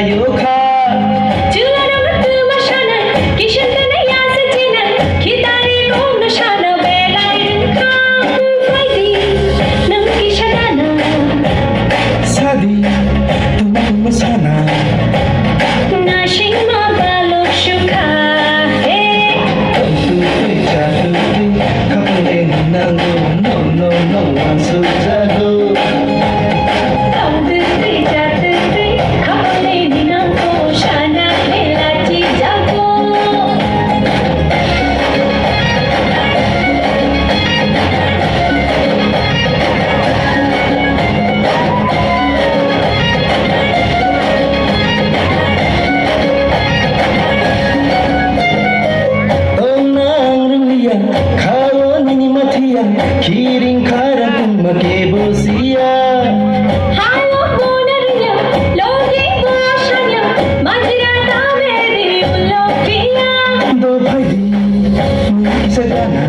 yoka Chula ramatu mashana kishantana yasachina khitari gomna shana belai ka faidi nam kishadana sadi tum masana nashing ma balok shukha no one so jago kiring karang magebosia hayo bonariya logi boshanya majra tameri ulofia do bhai di sagana